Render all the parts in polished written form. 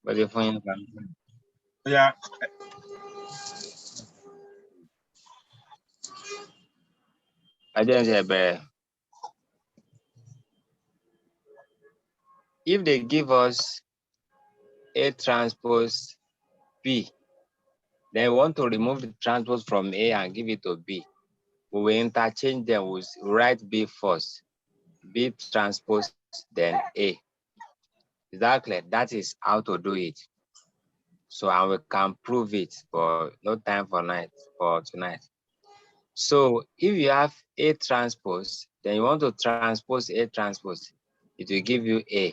But the phone Yeah. I didn't say, but if they give us A transpose B, then we want to remove the transpose from A and give it to B. We will interchange them. We'll write B first, B transpose, then A. Exactly. That is how to do it. So, and we can prove it, but no time for tonight. So if you have A transpose, then you want to transpose A transpose, it will give you A.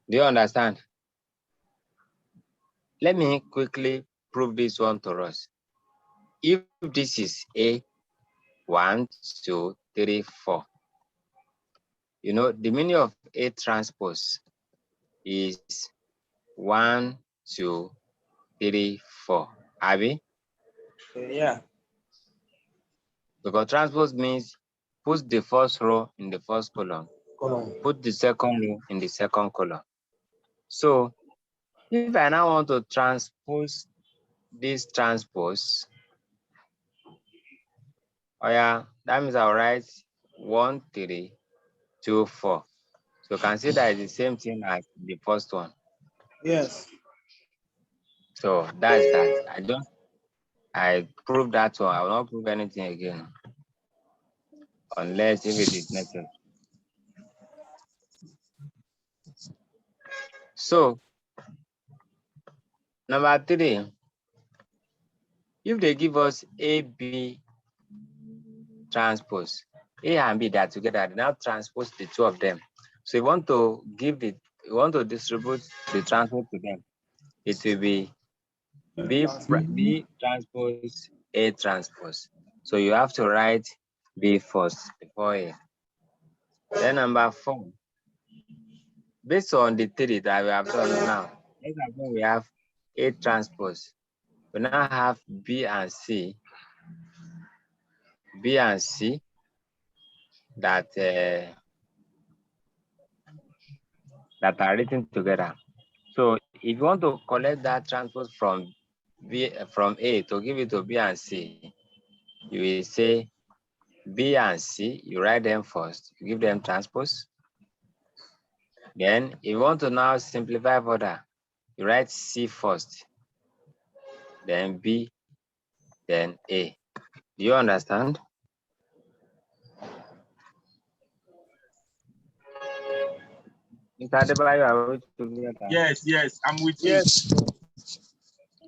Do you understand? Let me quickly prove this one to us. If this is A, 1, 2, 3, 4, you know, the meaning of A transpose is 1, 2, 3, 4. Abi? Yeah. Because transpose means put the first row in the first column, put the second row in the second column. So if I now want to transpose this transpose, that means I'll write 1, 3, 2, 4. So you can see that it's the same thing as the first one. Yes. So that's that. I proved that one. I will not prove anything again. Unless if it is necessary. So number 3, if they give us A, B transpose, A and B that together, they now transpose the two of them. So you want to distribute the transpose to them. It will be B transpose A transpose. So you have to write B first before A. Then number 4, based on the 3 that we have done now, let's assume we have A transpose. We now have B and C that are written together. So if you want to collect that transpose from A to give it to B and C, you will say B and C, you write them first, you give them transpose. Then if you want to now simplify further, you write C first, then B, then A. Do you understand? Mr. Adebayo, are we together? Yes, yes, I'm with you.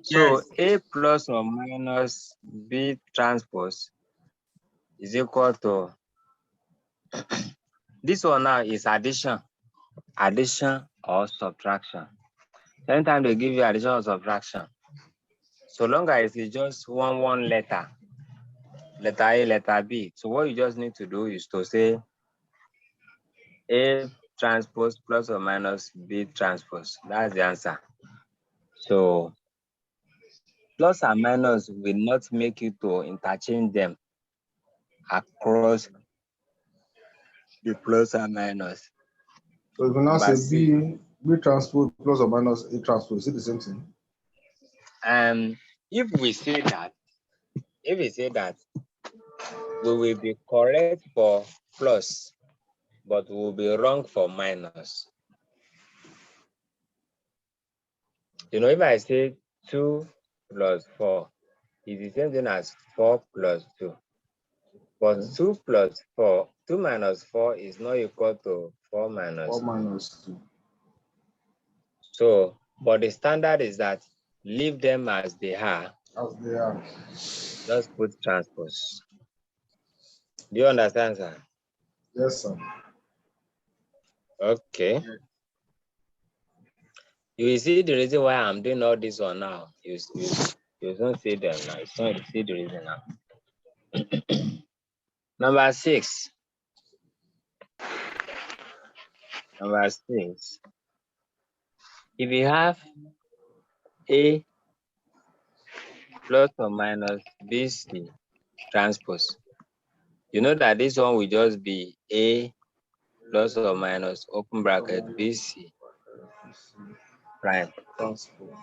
So Yes. A plus or minus B transpose is equal to, this one now is addition or subtraction. Anytime they give you addition or subtraction, so long as it's just one letter A, letter B. So what you just need to do is to say A transpose plus or minus B transpose. That's the answer. So plus and minus will not make you to interchange them across the plus and minus. So if you now say B transpose plus or minus A transpose, is it the same thing? If we say that, we will be correct for plus, but we will be wrong for minus. You know, if I say 2 plus 4, it's the same thing as 4 plus 2. But 2 plus 4, 2 minus 4 is not equal to 4 minus 2. So, but the standard is that leave them as they are. As they are. Just put transpose. Do you understand, sir? Yes, sir. Okay. You will see the reason why I'm doing all this one now. You don't see them now. You don't see the reason now. Number 6. If you have A plus or minus BC transpose, you know that this one will just be A plus or minus open bracket BC prime. Transpose.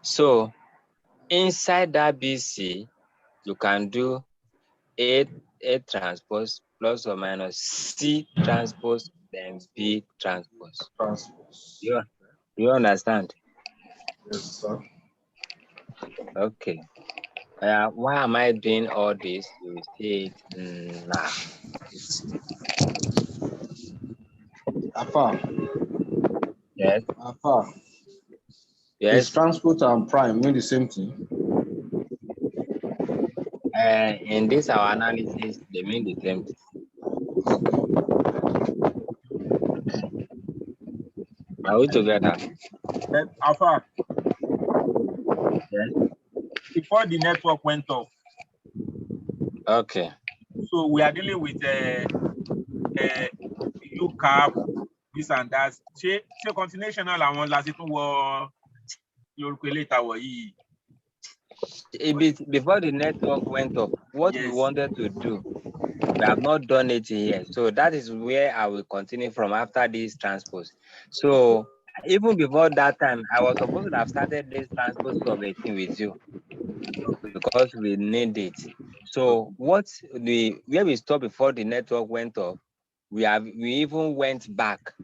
So inside that BC, you can do A transpose plus or minus C transpose, then B transpose. Transpose. You understand? Yes, sir. Okay. Why am I doing all this? You will see it now. Alpha. Yes. Alpha. Is Yes. transpose and prime mean the same thing? In this our analysis, they mean the same thing. Are we together? Alpha, Yes. before the network went off, Okay. so we are dealing with U cap, this and that. Ṣé continuation náà làwọn láti tún wọ Yorùbá eléyìí wọ̀ yìí. Before the network went off, what we Yes. wanted to do, we have not done it yet. So that is where I will continue from after this transpose. So even before that time, I was supposed to have started this transpose submitting with you because we need it. So where we stopped before the network went off, we even went back.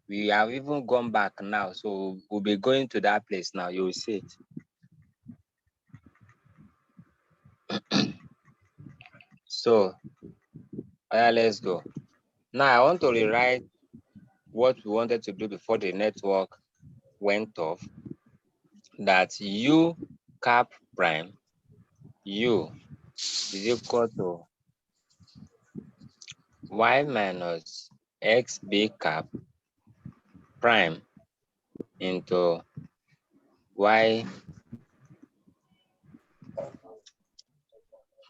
We have even gone back now. So we'll be going to that place now. You will see it. So let's go. Now I want to rewrite what we wanted to do before the network went off. That U cap prime U is equal to Y minus XB cap prime into Y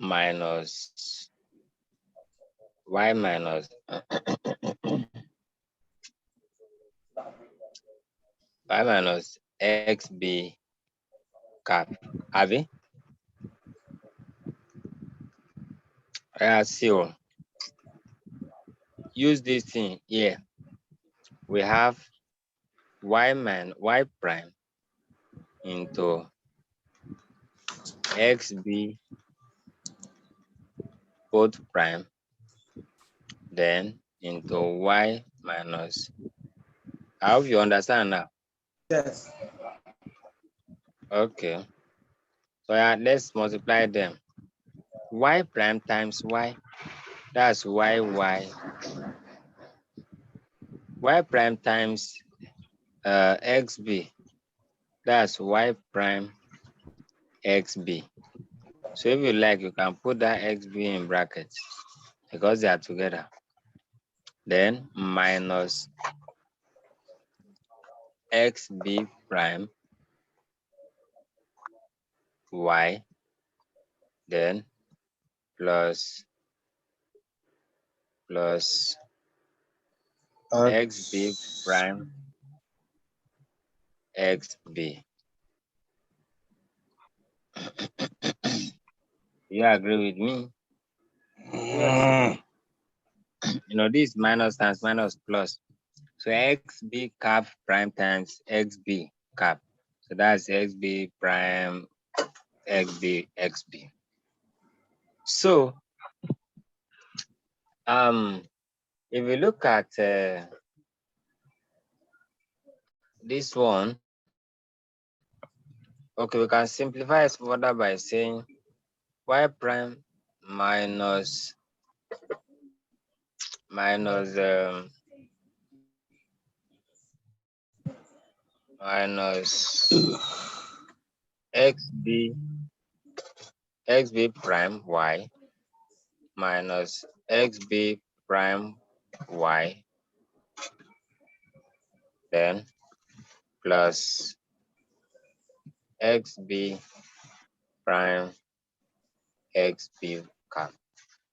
minus Y minus Y minus XB cap. Abi? So use this thing here. We have Y prime into XB both prime, then into Y minus. I hope you understand now. Yes. Okay. So let's multiply them. Y prime times Y, that's Y. Y prime times XB, that's Y prime XB. So if you like, you can put that XB in brackets because they are together. Then minus XB prime Y, then plus XB prime XB. You agree with me? Yes. You know, this minus times minus plus. So XB cap prime times XB cap. So that's XB prime XB. So if we look at this one, okay, we can simplify it further by saying Y prime minus XB prime Y minus XB prime Y, then plus XB prime XB cap.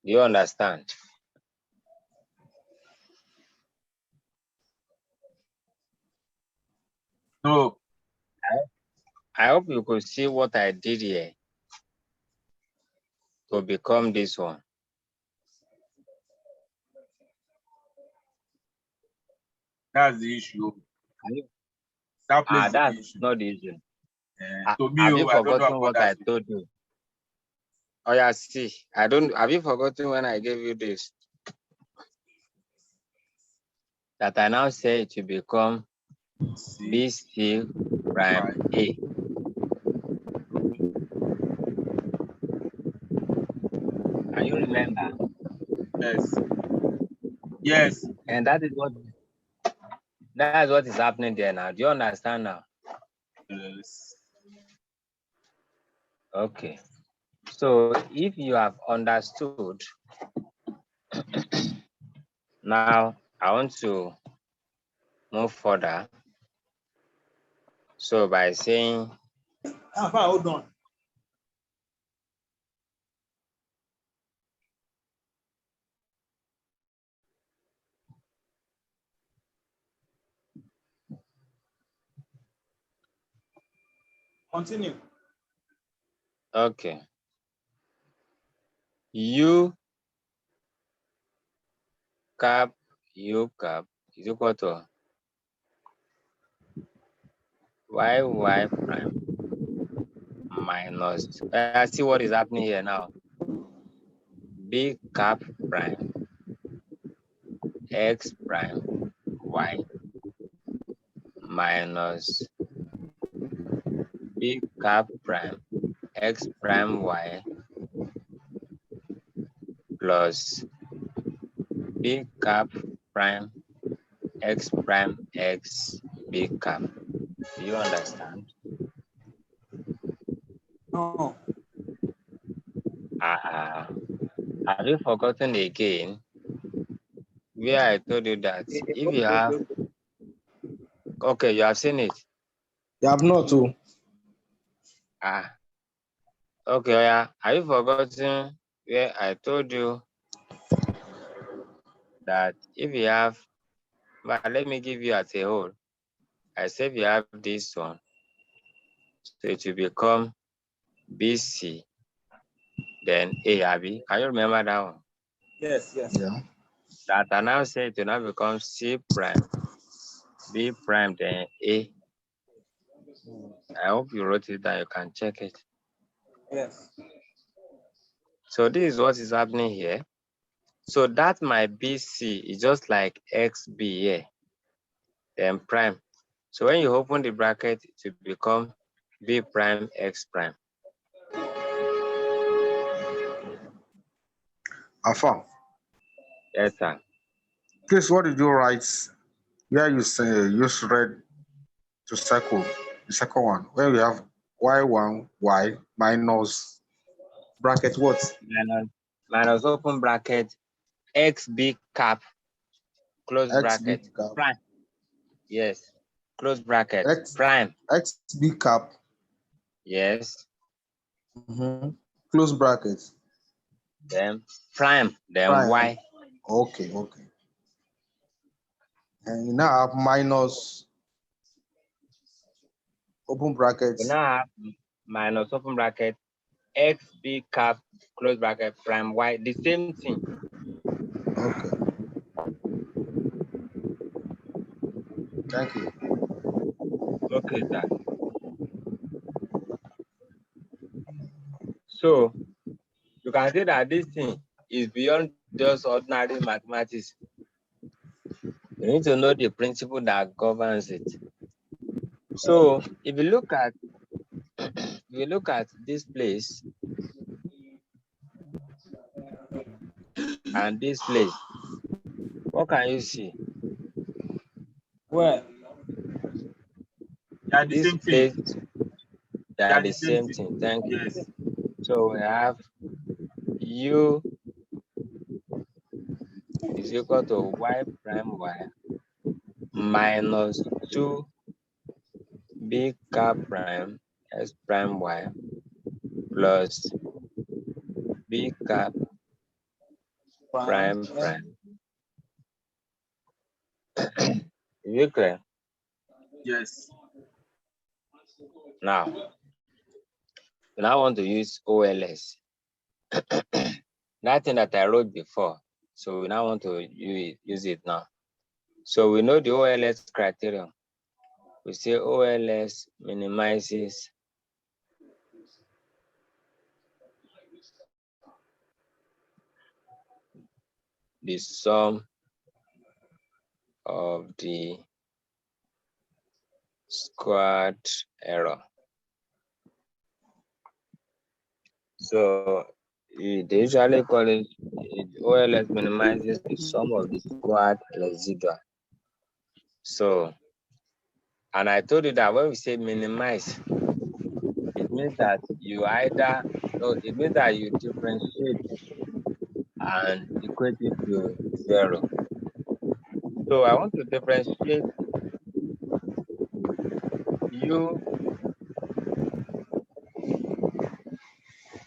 Do you understand? No. I hope you could see what I did here to become this one. That's the issue. Are you- That place is the that's issue. not the issue. To me, Have you I don't know forgotten about what I that. told you? Oh yeah, see, I don't. Have you forgotten when I gave you this? That I now say it will become BC prime A. Can you remember? Yes. Yes. And that is what is happening there now. Do you understand now? Yes. Okay. So if you have understood, now I want to move further. So by saying, Hold on. Continue. okay, U cap is equal to y prime minus, see what is happening here now. B cap prime x prime y minus B cap prime x prime y plus B cap prime x prime x B cap. Do you understand? No. Have you forgotten again where I told you that if you have, okay, you have seen it. You have not to. Okay, yeah. Have you forgotten where I told you that if you have, but let me give you as a whole. I said if you have this one, so it will become BC, then ARB. Can you remember that one? Yes. Yes. Yeah. That I now say it will now become C prime, B prime, then A. I hope you wrote it down. You can check it. Yes. So this is what is happening here. So that my BC is just like XB here, then prime. So when you open the bracket, it will become B prime X prime. Alpha. Yes, sir. Please, what did you write? Where you say you read to circle the second one, where we have y1 y minus bracket what? Minus open bracket XB cap close bracket XB cap. prime. Yes, close bracket prime. XB cap. Yes. Close bracket. Then prime. Then Prime. Y. Okay. And you now have minus open brackets. We now have minus open bracket XB cap close bracket prime Y. The same thing. Okay. Thank you. Okay, sir. So you can see that this thing is beyond just ordinary mathematics. You need to know the principle that governs it. So if you look at this place and this place, what can you see? Well, they are the This same place, thing. they are the same thing. Thank you. Yes. So we have U is equal to Y prime Y minus 2 B cap prime S prime Y plus B cap prime prime. Is it clear? Yes. Now, we now want to use OLS. That thing that I wrote before. So we now want to use it now. So we know the OLS criterion. We say OLS minimizes the sum of the squared error. So they usually call it OLS minimizes the sum of the squared residual. So, and I told you that when we say minimize, it means that you it means that you differentiate and equate it to 0. So I want to differentiate U.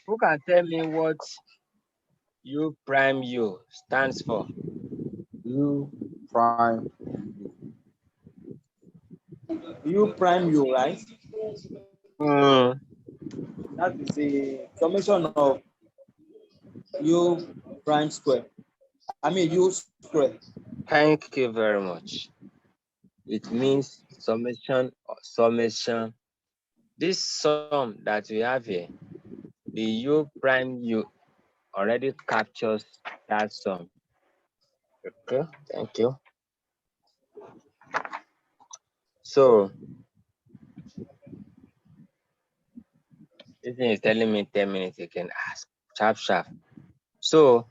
Who can tell me what U prime U stands for? U prime. U prime U, right? That is the summation of U prime square. I mean U square. Thank you very much. It means summation or summation. This sum that we have here, the U prime U already captures that sum. Okay, thank you. So this thing is telling me 10 minutes again. Sharp. So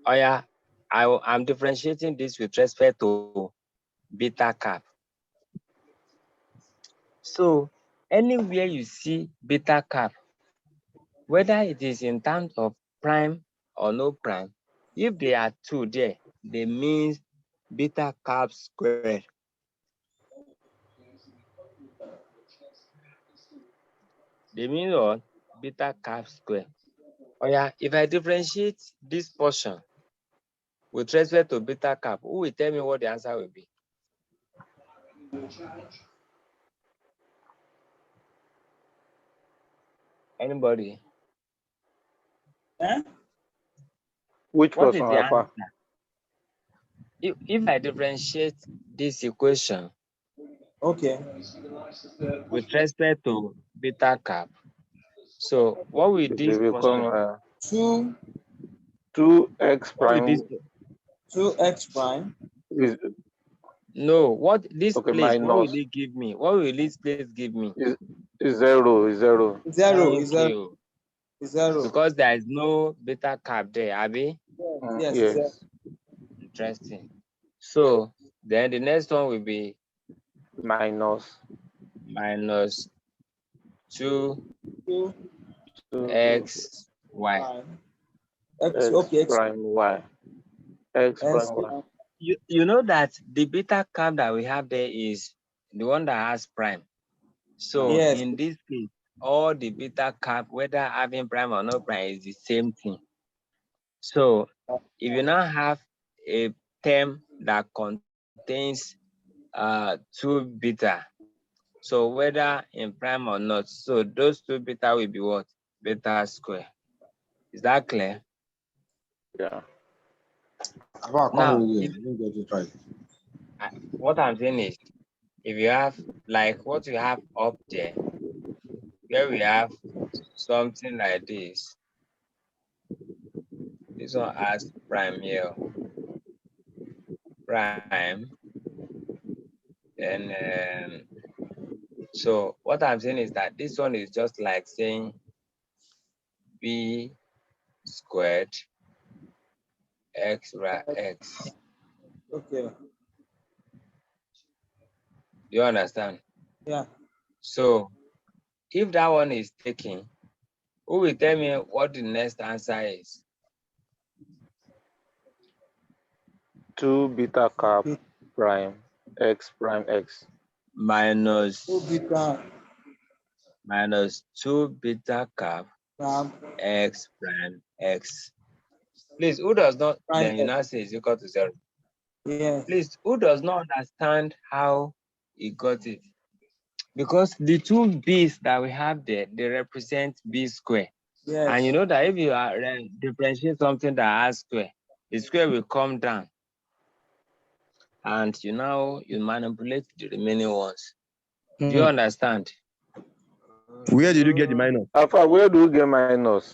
I'm differentiating this with respect to beta cap. So anywhere you see beta cap, whether it is in terms of prime or no prime, if they are two there, they mean beta cap squared. They mean what? Beta cap squared. If I differentiate this portion with respect to beta cap, who will tell me what the answer will be? Anybody? Eh? Which What person, is the Alpha? answer? If I differentiate this equation Okay. with respect to beta cap, so what will It this will portion? become 2 2x What will prime this? 2x prime. is No, what this okay place? What will minus it give me? What will this place give me? is 0 is 0. 0 Thank is 0. you. Is 0. Because there is no beta cap there, Abby. Yes, is 0. Yes, Interesting. So then the next one will be minus minus 2 2 x y. prime. X, x okay, x prime y. X S prime y. You know that the beta cap that we have there is the one that has prime. So Yes. in this case, all the beta cap, whether having prime or no prime, is the same thing. So if you now have a term that contains 2 beta, so whether in prime or not, so those 2 beta will be what? Beta square. Is that clear? Yeah. Now, Right. what I'm saying is, if you have like what you have up there, where we have something like this one has prime here, prime, and so what I'm saying is that this one is just like saying b squared x right x. Okay. Do you understand? Yeah. So if that one is taken, who will tell me what the next answer is? 2 beta cap prime x prime x. Minus 2 beta minus 2 beta cap prime. x prime x. Please, who does not, Prime then you now say is equal to 0. Yes. Please, who does not understand how he got it? Because the 2 b's that we have there, they represent b square. Yes. And you know that if you are differentiate something that has square, the square will come down. and you manipulate the remaining ones. Do you understand? Where did you get the minus? Alpha, where do you get minus?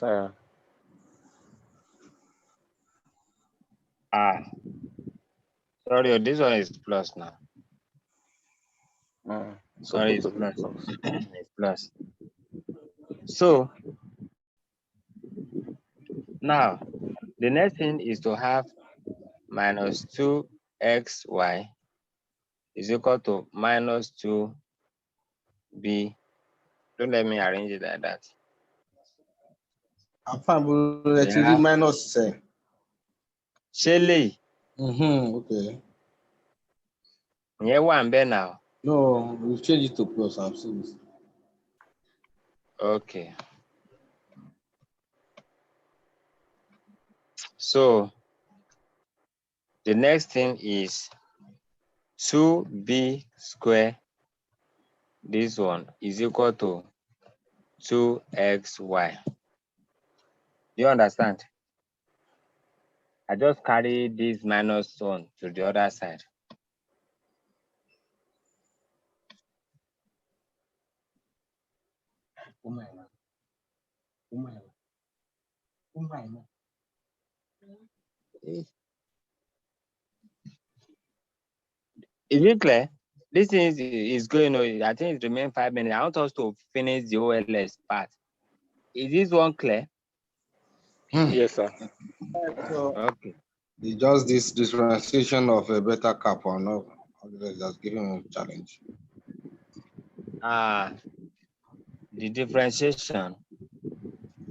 Sorry, this one is plus now. Sorry, it's Supposed to be plus. It's plus. So now the next thing is to have minus 2xy is equal to minus 2b. Don't let me arrange it like that. Let you do minus say. Shelly. Okay. Yeah, one bear now. No, we've changed it to plus. I've seen this. Okay. So the next thing is 2b squared. This one is equal to 2xy. Do you understand? I just carry this minus one to the other side. Is it clear? This thing is going on. I think it remains 5 minutes. I want us to finish the OLS part. Is this one clear? Yes, sir. Okay. It's just this differentiation of a beta cap or no. That's giving him a challenge. The differentiation.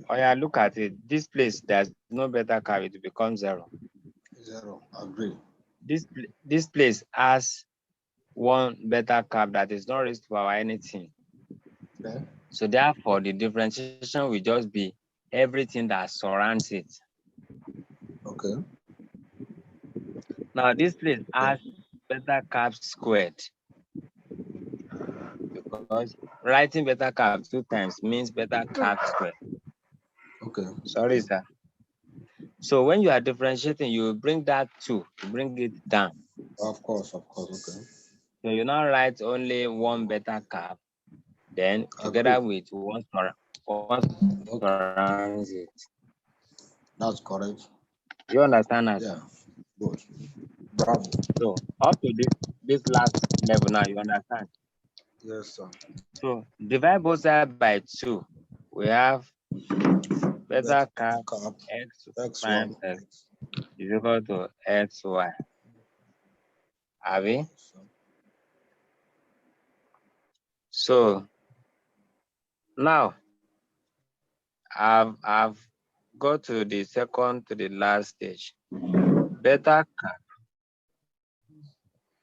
Oh yeah, look at it. This place, there's no beta cap, it becomes 0. 0, agree. This place has one beta cap that is not raised to power anything. Okay. So therefore, the differentiation will just be everything that surrounds it. Okay. Now this place has beta cap squared, because writing beta cap 2 times means beta cap squared. Okay. Sorry, sir. So when you are differentiating, you bring that 2, you bring it down. Of course, okay. So you now write only one beta cap, then together with one surrounds it. That's correct. You understand that? Yeah, good. Bravo. So up to this last level now, you understand? Yes, sir. So divide both sides by 2. We have beta cap x prime x is equal to xy. Are we? So now I've got to the second to the last stage. Beta cap.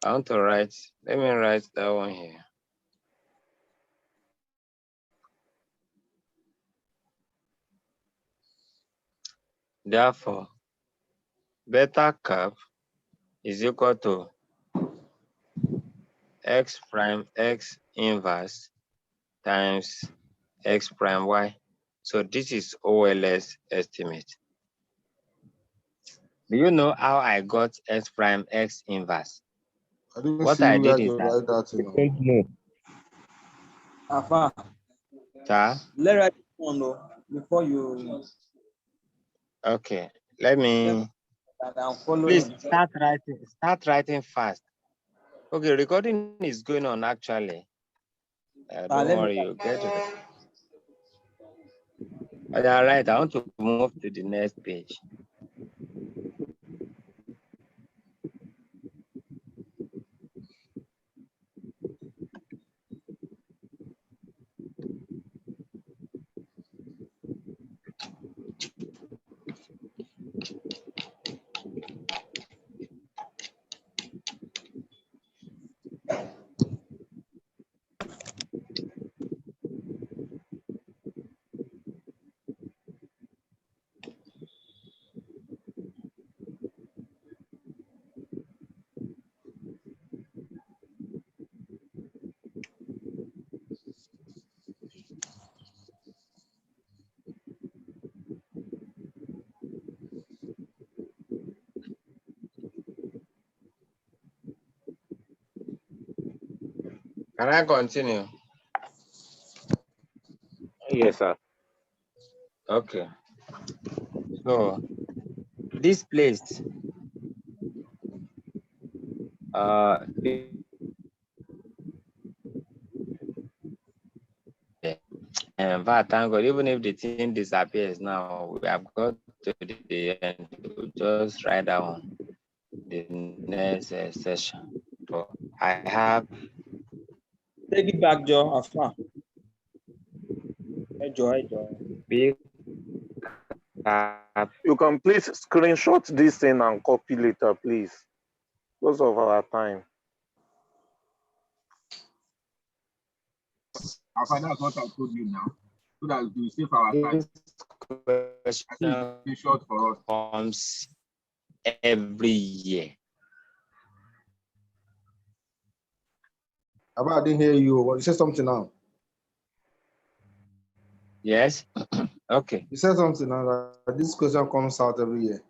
I want to write, let me write that one here. Therefore, beta cap is equal to x prime x inverse times x prime y. So this is OLS estimate. Do you know how I got x prime x inverse? What I did is that. Don't know. Alpha. Sir? Let's write it down before you. Okay, let me. Please start writing fast. Okay, recording is going on actually. Don't worry, you get it. All right, I want to move to the next page. Can I continue? Yes, sir. Okay. So this place, in fact, thank God, even if the thing disappears now, we have got to the end. We'll just write down the next session. So I have Take it back, Joe. After. Hey, Joe. big You can please screenshot this thing and copy later, please. Because of our time. Our father, that's what I told you now. So that we save our time. question It's short for us. comes every year. About I didn't hear you. You said something now. Yes. Okay. You said something now that this question comes out every year.